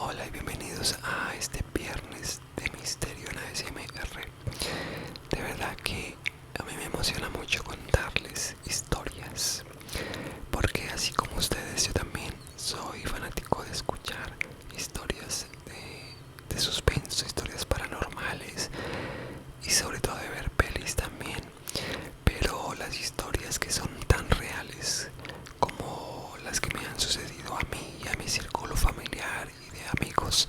Hola y bienvenidos a este viernes de misterio en ASMR. De verdad que a mí me emociona mucho contarles historias, porque así como ustedes, yo también soy fanático de escuchar historias de suspenso, historias paranormales y sobre todo de ver pelis también. Pero las historias que son tan reales como las que me han sucedido a mí y a mi círculo familiar y de amigos,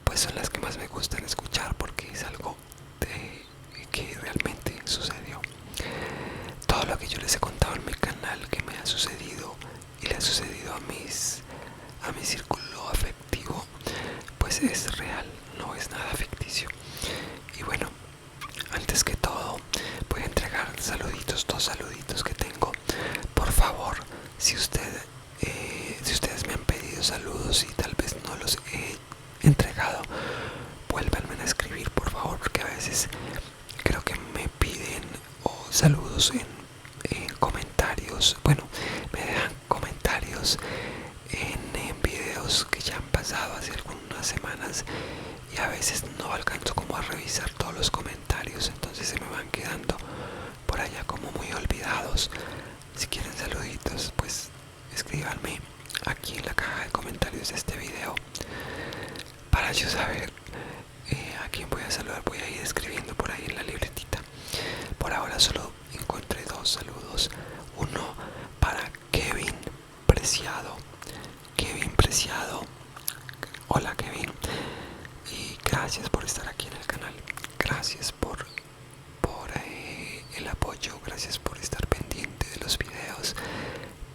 pues son las que más me gustan escuchar porque es algo que realmente sucedió. Todo lo que yo les he contado en mi canal que me ha sucedido y le ha sucedido a mi círculo afectivo, pues es real, no es nada ficticio. Y bueno, antes que todo voy a entregar saluditos, dos saluditos que tengo. Por favor, si ustedes me han pedido saludos y tal vez no los he entregado, vuélvanme a escribir por favor, porque a veces creo que me piden saludos en comentarios. Bueno, me dejan comentarios en videos que ya han pasado hace algunas semanas y a veces no alcanzo como a revisar todos los comentarios, entonces se me van quedando por allá como muy olvidados. Si quieren saluditos, pues escríbanme aquí en la caja de comentarios de este video para yo saber a quién voy a saludar. Voy a ir escribiendo por ahí en la libretita. Por ahora solo encontré dos saludos. Uno para Kevin Preciado. Kevin Preciado. Hola Kevin. Y gracias por estar aquí en el canal. Gracias por el apoyo. Gracias por estar pendiente de los videos.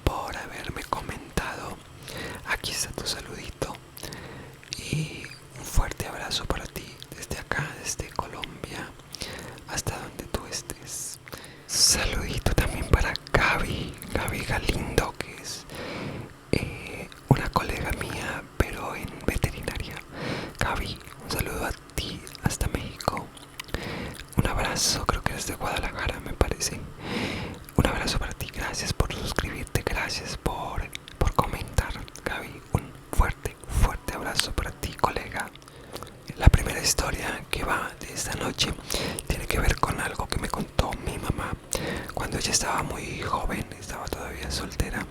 Por haberme comentado. Aquí está tu saludito. Y un fuerte abrazo para ti desde acá, desde Colombia, hasta donde tú estés. Saludito también para Gaby Galindo, que es una colega mía, pero en veterinaria. Gaby, un saludo a ti hasta México. Un abrazo, creo que eres de Guadalajara, me parece. Un abrazo para ti, gracias por suscribirte, gracias por comentar, Gaby. Un fuerte abrazo para ti, colega. La primera historia que va de esta noche tiene que ver con algo que me contó mi mamá cuando ella estaba muy joven, estaba todavía soltera.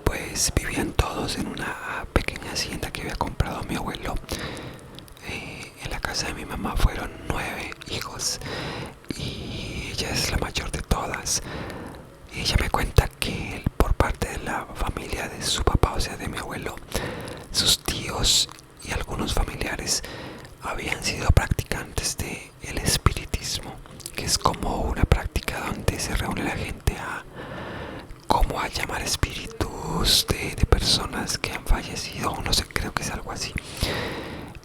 Pues vivían todos en una pequeña hacienda que había comprado mi abuelo. En la casa de mi mamá fueron 9 hijos y ella es la mayor de todas. Y ella me cuenta que por parte de la familia de su papá, o sea de mi abuelo, sus tíos y algunos familiares habían sido practicantes de el espiritismo, que es como una práctica donde se reúne la gente como a llamar espíritus de personas que han fallecido, o no sé, creo que es algo así.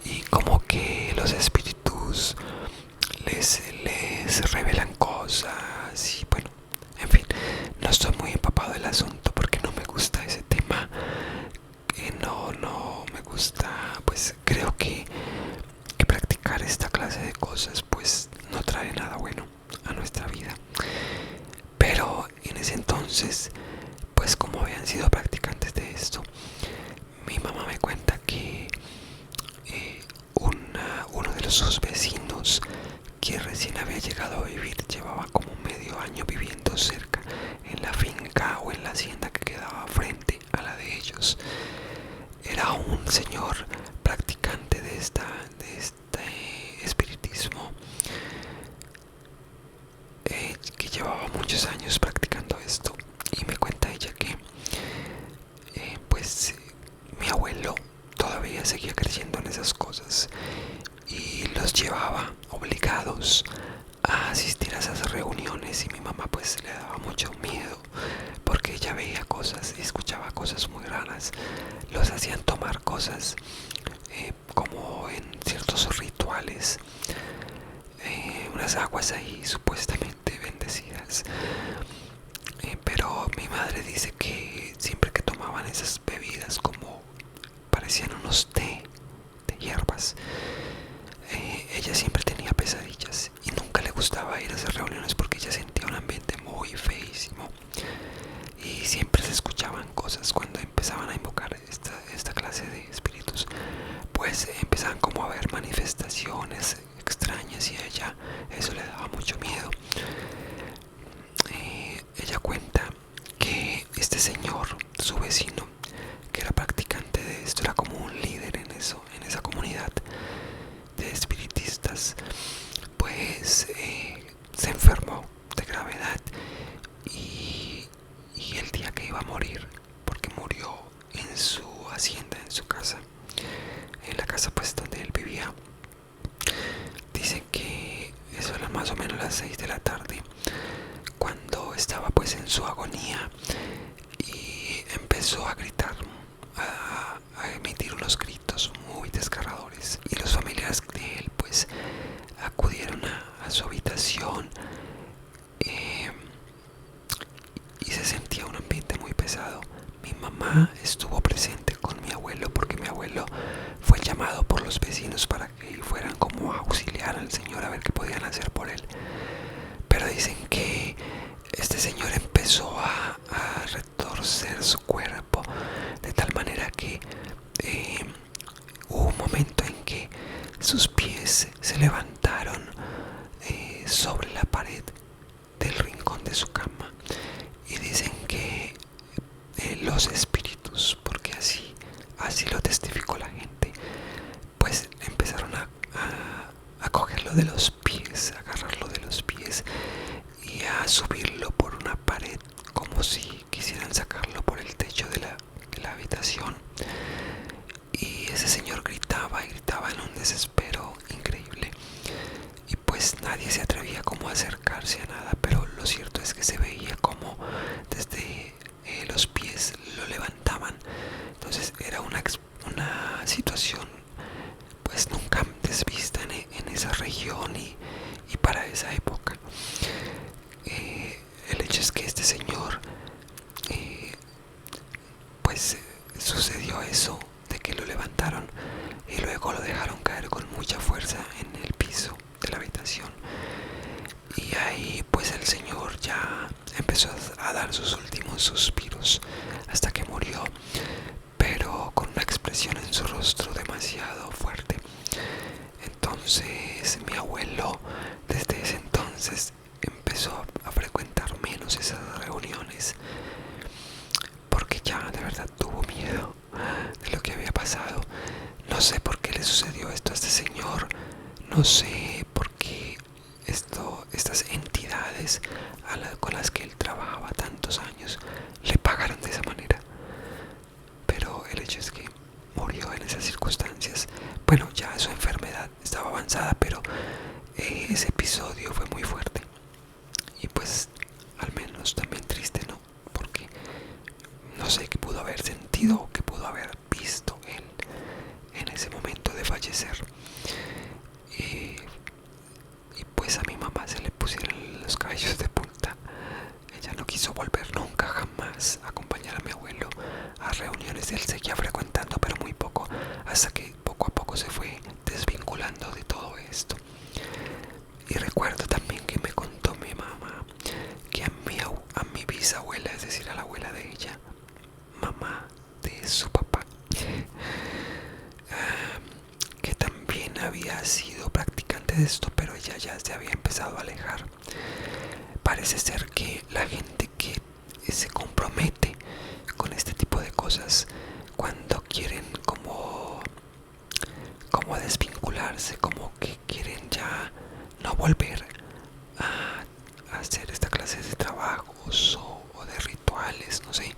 Y como que los espíritus les revelan cosas y bueno, en fin, no estoy muy empapado del asunto porque no me gusta ese tema. No me gusta, pues creo que practicar esta clase de cosas pues no trae nada bueno a nuestra vida. Pero en ese entonces, pues como habían sido practicantes de esto, mi mamá me cuenta que uno de sus vecinos que recién había llegado a vivir, llevaba como medio año viviendo cerca en la finca o en la hacienda que quedaba frente a la de ellos. Era un señor practicante de este espiritismo, que llevaba muchos años practicando esto. Y me cuenta ella que mi abuelo todavía seguía creyendo en esas cosas y los llevaba obligados a asistir a esas reuniones, y mi mamá pues le daba mucho miedo porque ella veía cosas y escuchaba cosas muy raras. Los hacían tomar cosas como en ciertos rituales, unas aguas ahí supuestamente bendecidas. Pero mi madre dice que siempre que tomaban esas bebidas como parecían unos de hierbas, ella siempre tenía pesadillas y nunca le gustaba ir a esas reuniones porque ella sentía un ambiente muy feísimo y siempre se escuchaban cosas cuando empezaban a invocar esta clase de espíritus. pues empezaban como a haber manifestaciones extrañas y a ella eso le daba mucho miedo. Ella cuenta que este señor, su vecino, que era practicante de esto, era como un líder en eso, en esa comunidad de espiritistas, pues se enfermó de gravedad y el día que iba a morir, porque murió en su hacienda, en su casa, en la casa pues donde él vivía, dicen que eso era más o menos las 6 de la tarde, cuando estaba pues en su agonía y empezó a gritar, a emitir unos gritos muy desgarradores, y los familiares de él pues acudieron a su habitación, y se sentía un ambiente muy pesado. Mi mamá estuvo presente con mi abuelo porque mi abuelo fue llamado por los vecinos para que fueran como a auxiliar al señor a ver qué podían hacer por él. Pero dicen que este señor empezó a retorcer su cuerpo de tal manera que hubo un momento en que sus pies se levantaron sobre la pared del rincón de su cama, y dicen que los espíritus, porque así lo testificó la gente, pues empezaron a cogerlo de los pies, a agarrarlo de los pies y a subirlo por una pared como si quisieran sacarlo por el techo de la habitación. Y ese señor gritaba y gritaba en un desespero increíble, y pues nadie se atrevía como a acercarse a nada, pero lo cierto es que se veía como desde los pies lo levantaban. Entonces era una situación pues nunca antes vista en esa región y para esa época. El hecho es que este señor pues sucedió eso de que lo levantaron y luego lo dejaron caer con mucha fuerza en el piso de la habitación, y ahí pues el señor ya empezó a dar sus últimos suspiros hasta que murió, pero con una expresión en su rostro demasiado fuerte. Entonces mi abuelo desde ese entonces empezó a frecuentar menos esas reuniones, porque ya de verdad tuvo miedo de lo que había pasado. No sé por qué le sucedió esto a este señor, no sé por qué estas entidades con las que él trabajaba tantos años le pagaron de esa manera, pero el hecho es que murió en esas circunstancias. Bueno, ya su enfermedad estaba avanzada, pero ese episodio fue muy fuerte y pues al menos también triste, ¿no? Porque no sé qué pudo haber sentido o qué pudo haber visto él en ese momento de fallecer. Y pues a mi mamá se le pusieron los cabellos de punta. Ella no quiso volver nunca jamás a acompañar a mi abuelo a reuniones. Él seguía frecuentando, pero muy poco, hasta que poco a poco se fue desvinculando de todo esto. Y recuerdo también que me contó mi mamá que a mi bisabuela, es decir, a la abuela de ella, mamá de su papá, que también había sido practicante de esto, pero ella ya se había empezado a alejar. Parece ser que la gente que se compromete con este tipo de cosas, cuando quieren como desvincularse, como que quieren ya no volver a hacer esta clase de trabajos o de rituales, no sé,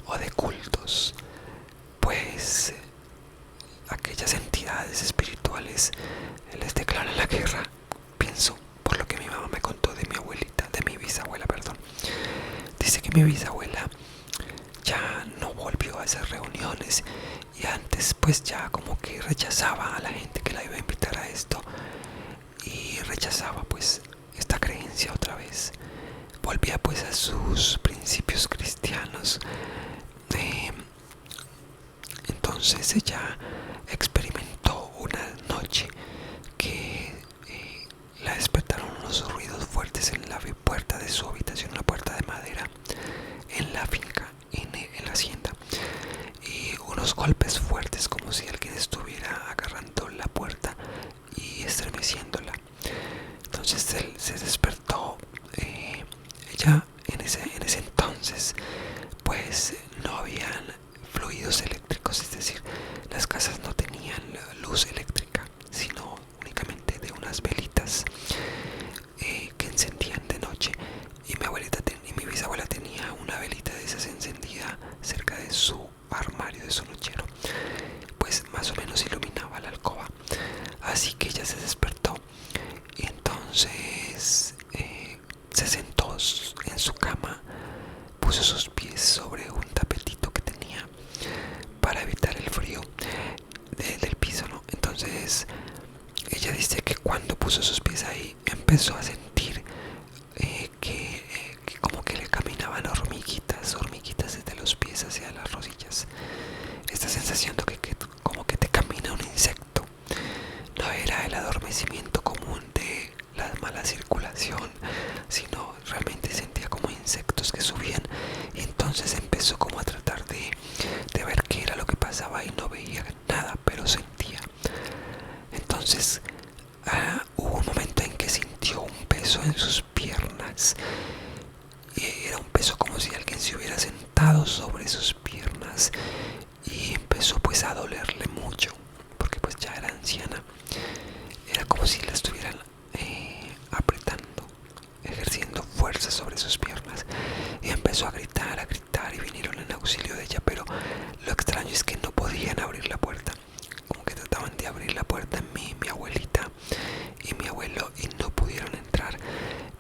o de cultos, pues aquellas entidades espirituales les declaran la guerra. Pienso, por lo que mi mamá me contó de mi abuelita, de mi bisabuela, perdón. Dice que mi bisabuela ya no volvió a esas reuniones, y antes pues ya como que rechazaba a la gente que la iba a invitar a esto, y rechazaba pues esta creencia otra vez. Volvía pues a sus principios cristianos. Entonces ella experimentó una noche que la despertaron unos ruidos fuertes en la puerta de su habitación, una puerta de madera en la finca, en la hacienda, y unos golpes fuertes como si alguien estuviera de su nochero, pues más o menos iluminaba la alcoba. Así que ella se despertó y entonces se sentó en su cama, puso sus pies sobre un tapetito que tenía para evitar el frío del piso, ¿no? Entonces ella dice que cuando puso sus pies ahí empezó a sentir que como que le caminaban hormiguitas desde los pies hacia las rodillas. Esta sensación de que como que te camina un insecto. No era el adormecimiento común de la mala circulación, sino realmente sentía como insectos que subían. Y entonces empezó como a tratar de ver qué era lo que pasaba y no veía nada, pero sentía. Entonces hubo un momento en que sintió un peso en sus piernas. Y era un peso como si alguien se hubiera sentado sobre sus piernas. Y empezó pues a dolerle mucho, porque pues ya era anciana. Era como si la estuvieran apretando, ejerciendo fuerza sobre sus piernas. Y empezó a gritar y vinieron en auxilio de ella. Pero lo extraño es que no podían abrir la puerta. Como que trataban de abrir la puerta mi abuelita y mi abuelo y no pudieron entrar.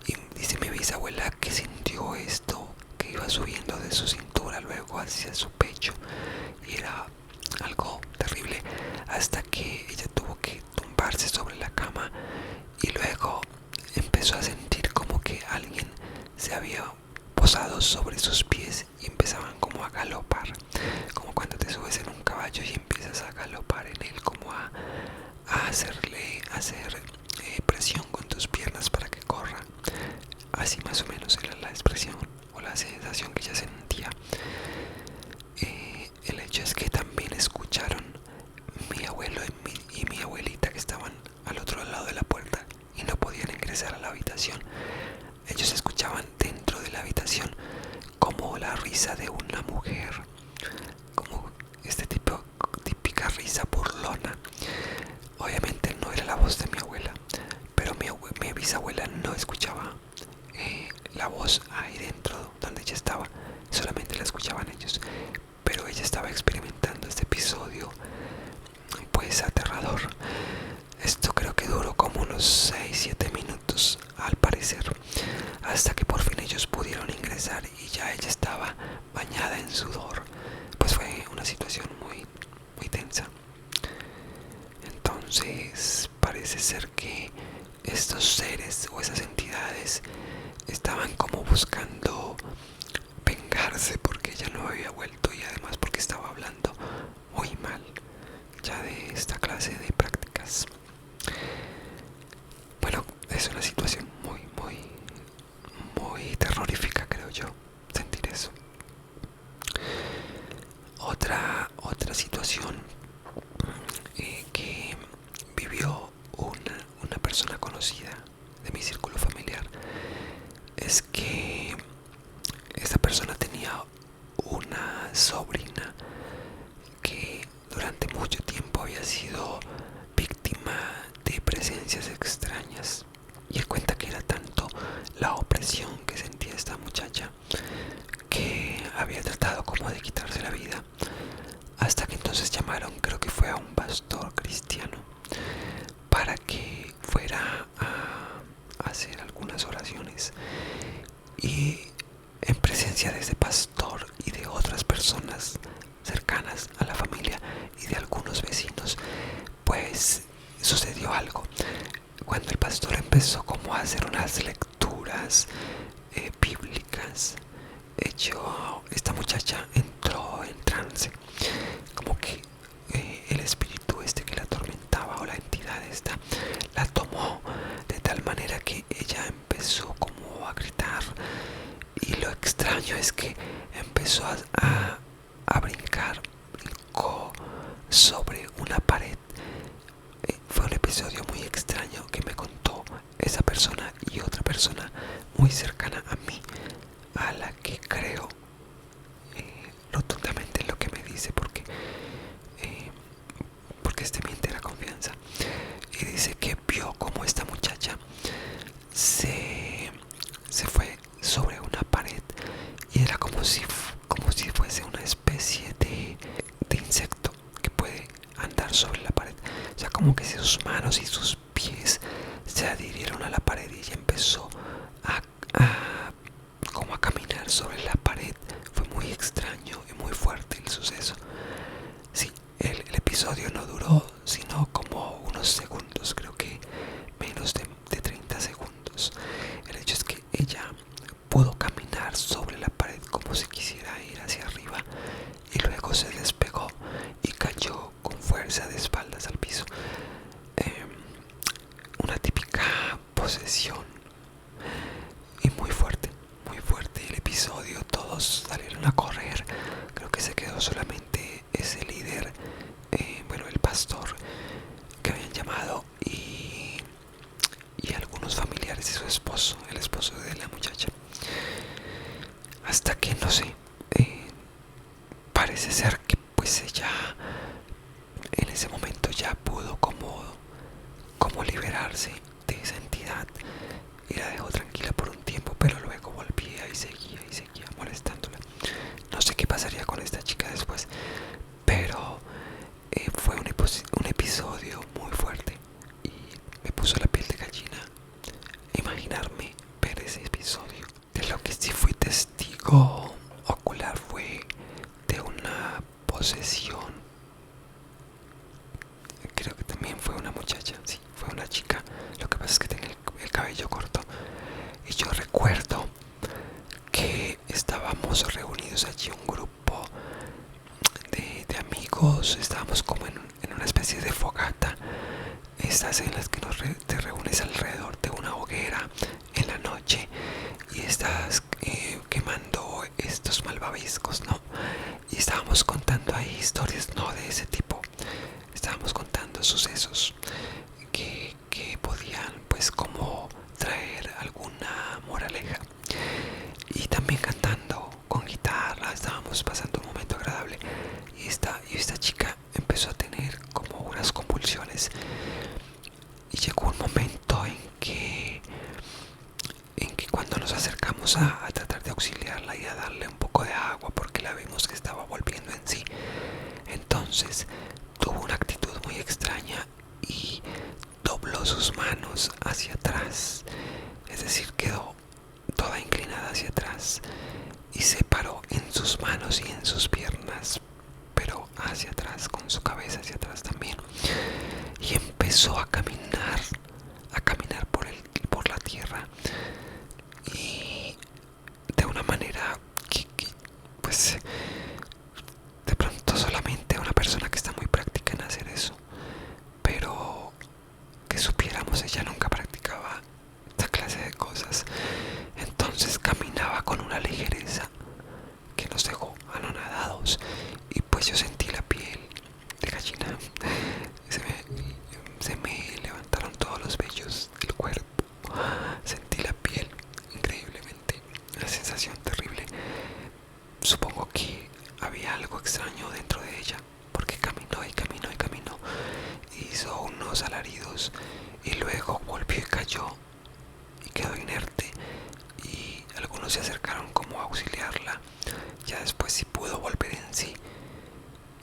Y dice mi bisabuela que sintió esto que iba subiendo de su cintura luego hacia su pecho, y era algo terrible, hasta que ella tuvo que tumbarse sobre la cama y luego empezó a sentir como que alguien se había posado sobre sus pies y empezaban como a galopar, como cuando te subes en un caballo y empiezas a galopar en él, como a hacer presión con tus piernas para que corra. Así más o menos era la expresión o la sensación que ella sentía. El hecho es que también escucharon mi abuelo y mi abuelita, que estaban al otro lado de la puerta y no podían ingresar a la habitación. Ellos escuchaban dentro de la habitación como la risa de una mujer, como típica risa burlona. Obviamente no era la voz de mi abuela, pero mi bisabuela no escuchaba la voz ahí dentro donde ella estaba, solamente la escuchaban ellos. Pero ella estaba experimentando este episodio pues aterrador. Esto creo que duró como unos 6-7 minutos al parecer, hasta que por fin ellos pudieron ingresar y ya ella estaba bañada en sudor. Pues fue una situación muy tensa. Entonces parece ser que estos seres o esas entidades estaban como buscando vengarse porque ella no había vuelto, y además porque estaba hablando muy mal ya de esta clase de prácticas. Bueno, es una situación muy terrorífica, creo yo, sentir eso. Otra situación que vivió una persona conocida de mi círculo familiar es que esta persona tenía una sobrina que durante mucho tiempo había sido víctima de presencias extrañas, y él cuenta que era tanto la opresión que sentía esta muchacha que había tratado como de quitarse la vida, hasta que entonces llamaron, creo que fue a un pastor cristiano, para que fuera a hacer algunas oraciones. Y en presencia de ese pastor y de otras personas cercanas a la familia y de algunos vecinos, pues sucedió algo. Cuando el pastor empezó como a hacer unas lecturas bíblicas, esta muchacha entró en trance, como que el espíritu que la atormentaba, o la entidad la tomó de tal manera que ella empezó como a gritar. Y lo extraño es que empezó a brincar, brincó sobre una pared. Fue un episodio muy extraño que me contó esa persona y otra persona muy cercana a mí, a la que creo rotundamente en lo que me dice, porque es de mi entera confianza. Y dice que vio como esta muchacha se fue sobre una pared, y era como si fuese una especie de como que sus manos y sus pies se adhirieron a la pared y ella empezó como a caminar sobre la pared. Fue muy extraño y muy fuerte el suceso. Sí, el episodio no duró sino como unos segundos, creo que menos de 30 segundos. El hecho es que ella pudo caminar sobre la pared como si quisiera ir hacia arriba y luego se despegó y cayó con fuerza de espaldas al piso. Una típica posesión y muy fuerte el episodio. Todos salieron a correr. Creo que se quedó solamente ese líder, bueno, el pastor que habían llamado, y algunos familiares de su esposo, el esposo de la muchacha. Hasta que no sé, parece ser que pues ella en ese momento ya pudo como liberarse de esa entidad y la dejó tranquila por un tiempo, pero luego volvía y seguía molestándola. No sé qué pasaría con esta chica después, pero fue un episodio muy fuerte y me puso la piel de gallina imaginarme ver ese episodio. De lo que sí fui testigo ocular fue de una posesión. Creo que también fue una muchacha, sí, fue una chica. Lo que pasa es que tenía el cabello corto. Y yo recuerdo que estábamos reunidos allí, un grupo de amigos. Estábamos como en una especie de fogata. Estas en las que te reúnes alrededor de una hoguera en la noche y estás quemando estos malvaviscos, ¿no? Y estábamos contando ahí historias, no de ese tipo. Estábamos contando sucesos que podían pues como traer alguna moraleja, y también cantando con guitarra. Estábamos pasando un momento agradable y esta chica empezó a tener como unas convulsiones y llegó un momento en que cuando nos acercamos a tratar de auxiliarla y a darle un poco de agua porque la vimos que estaba volviendo en sí, entonces tuvo una actitud muy extraña y dobló sus manos hacia atrás, es decir, quedó toda inclinada hacia atrás y se paró en sus manos y en sus piernas, pero hacia atrás, con su cabeza hacia atrás también, y empezó a caminar por la tierra, y de una manera que pues de pronto solamente una persona que está muy práctica en hacer eso, pero que supiéramos, ella nunca practicaba esta clase de cosas. Entonces caminaba con una ligereza que nos dejó anonadados, y pues yo sentí la piel de gallina. Se me levantaron todos los vellos del cuerpo. Sentí la piel increíblemente, una sensación terrible. Supongo que había algo extraño dentro de ella, porque caminó y caminó y caminó, hizo unos alaridos y luego volvió y cayó y quedó inerte, y algunos se acercaron como a auxiliarla. Ya después sí pudo volver en sí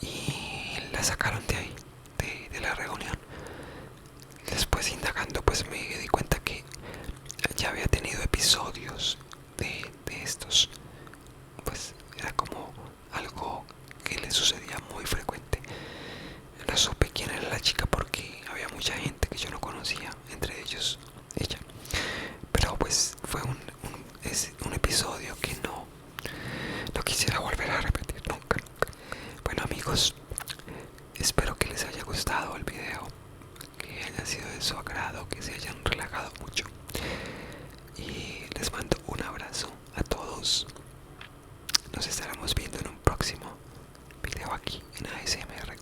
y la sacaron de ahí, de la reunión. Después, indagando, pues me di cuenta que ya había tenido episodios de estos. Pues era como algo que le sucedía muy frecuente. No supe quién era la chica porque había mucha gente que yo no conocía, entre ellos ella. Pero pues fue un episodio que no quisiera volver a repetir nunca. Bueno, amigos, espero que les haya gustado el video, que haya sido de su agrado, que se hayan relajado mucho, y les mando un abrazo a todos. Nos estaremos viendo en un próximo video aquí en ASMR.